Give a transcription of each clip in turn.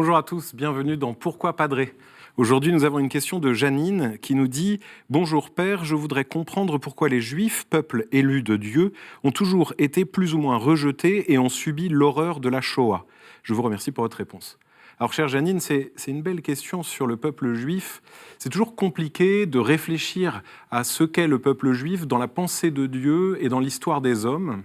Bonjour à tous, bienvenue dans Pourquoi Padré. Aujourd'hui, nous avons une question de Janine qui nous dit « Bonjour Père, je voudrais comprendre pourquoi les Juifs, peuple élu de Dieu, ont toujours été plus ou moins rejetés et ont subi l'horreur de la Shoah. » Je vous remercie pour votre réponse. Alors, chère Janine, c'est une belle question sur le peuple juif. C'est toujours compliqué de réfléchir à ce qu'est le peuple juif dans la pensée de Dieu et dans l'histoire des hommes.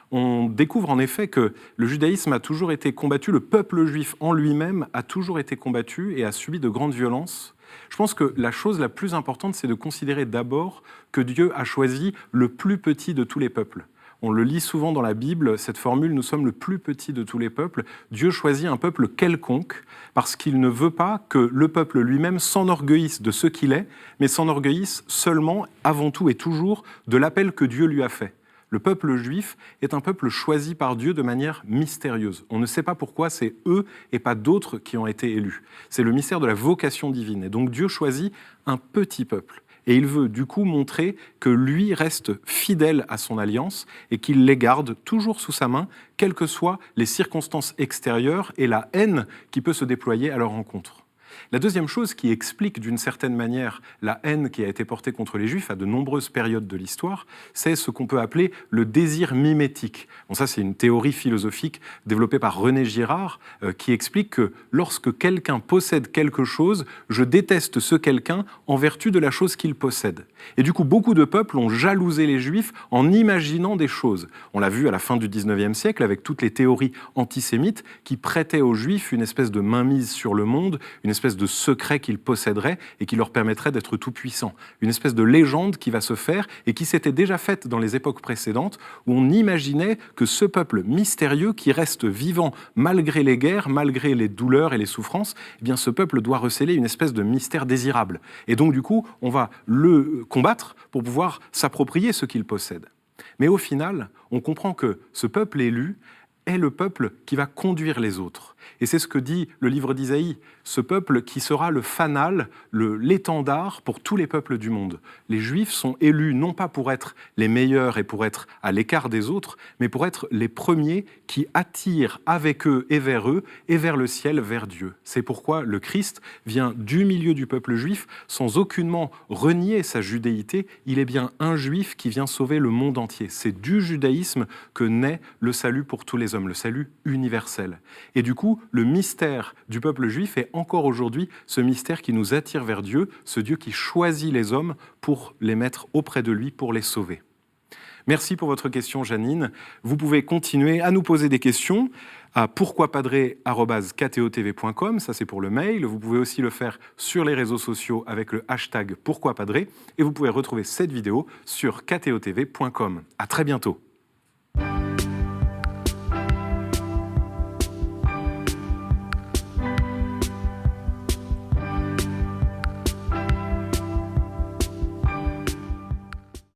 On découvre en effet que le judaïsme a toujours été combattu, le peuple juif en lui-même a toujours été combattu et a subi de grandes violences. Je pense que la chose la plus importante, c'est de considérer d'abord que Dieu a choisi le plus petit de tous les peuples. On le lit souvent dans la Bible, cette formule « nous sommes le plus petit de tous les peuples ». Dieu choisit un peuple quelconque parce qu'il ne veut pas que le peuple lui-même s'enorgueillisse de ce qu'il est, mais s'enorgueillisse seulement, avant tout et toujours, de l'appel que Dieu lui a fait. Le peuple juif est un peuple choisi par Dieu de manière mystérieuse. On ne sait pas pourquoi c'est eux et pas d'autres qui ont été élus. C'est le mystère de la vocation divine. Et donc Dieu choisit un petit peuple. Et il veut du coup montrer que lui reste fidèle à son alliance et qu'il les garde toujours sous sa main, quelles que soient les circonstances extérieures et la haine qui peut se déployer à leur rencontre. La deuxième chose qui explique d'une certaine manière la haine qui a été portée contre les Juifs à de nombreuses périodes de l'histoire, c'est ce qu'on peut appeler le désir mimétique. Bon, ça, c'est une théorie philosophique développée par René Girard qui explique que lorsque quelqu'un possède quelque chose, je déteste ce quelqu'un en vertu de la chose qu'il possède. Et du coup, beaucoup de peuples ont jalousé les Juifs en imaginant des choses. On l'a vu à la fin du XIXe siècle avec toutes les théories antisémites qui prêtaient aux Juifs une espèce de mainmise sur le monde, une espèce de secret qu'ils posséderaient et qui leur permettrait d'être tout-puissants. Une espèce de légende qui va se faire et qui s'était déjà faite dans les époques précédentes où on imaginait que ce peuple mystérieux qui reste vivant malgré les guerres, malgré les douleurs et les souffrances, eh bien ce peuple doit recéler une espèce de mystère désirable. Et donc du coup, on va le combattre pour pouvoir s'approprier ce qu'il possède. Mais au final, on comprend que ce peuple élu est le peuple qui va conduire les autres. Et c'est ce que dit le livre d'Isaïe, ce peuple qui sera le fanal, l'étendard pour tous les peuples du monde. Les Juifs sont élus non pas pour être les meilleurs et pour être à l'écart des autres, mais pour être les premiers qui attirent avec eux et vers le ciel, vers Dieu. C'est pourquoi le Christ vient du milieu du peuple juif sans aucunement renier sa judéité. Il est bien un Juif qui vient sauver le monde entier. C'est du judaïsme que naît le salut pour tous les hommes, le salut universel. Et du coup, le mystère du peuple juif est encore aujourd'hui ce mystère qui nous attire vers Dieu, ce Dieu qui choisit les hommes pour les mettre auprès de lui, pour les sauver. Merci pour votre question, Janine. Vous pouvez continuer à nous poser des questions à pourquoipadré@ktotv.com, ça c'est pour le mail. Vous pouvez aussi le faire sur les réseaux sociaux avec le hashtag pourquoipadré et vous pouvez retrouver cette vidéo sur ktotv.com. À très bientôt.